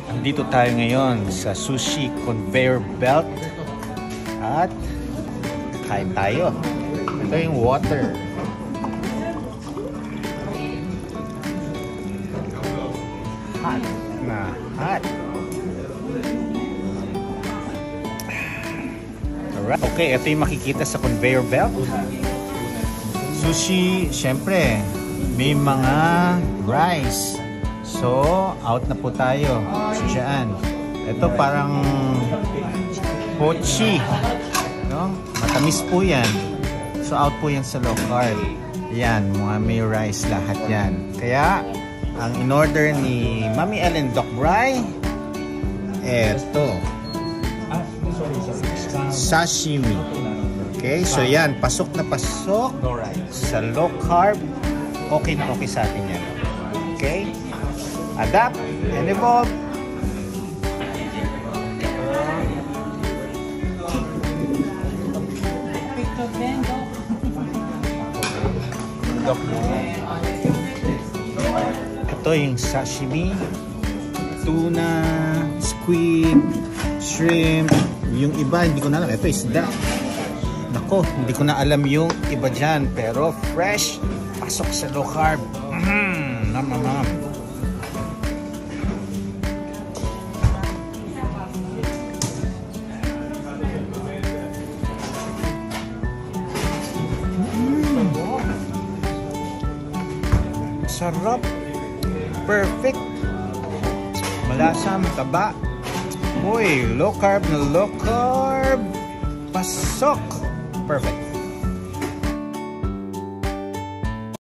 Andito tayo ngayon sa sushi conveyor belt at kain tayo. Ito yung water. Hot na hot. Alright. Okay, ito yung makikita sa conveyor belt. Sushi, syempre, may mga rice. So, out na po tayo. So, dyan. Ito parang pochi. No? Matamis po yan. So, out po yan sa low carb. Yan, mga may rice lahat yan. Kaya, ang in-order ni Mami Ellen Doc Bry, eto. Sashimi. Okay, so yan. Pasok na pasok sa low carb. Okay na okay sa atin yan. Okay? Adapt and evolve. Ito yung sashimi, tuna, squid, shrimp. Yung iba, hindi ko na alam. Ito isda. Nako, hindi ko na alam yung iba dyan. Pero fresh, pasok sa low carb. Nam. Sarap. Perfect. Malasa, mataba. Uy, low carb na low carb. Pasok. Perfect.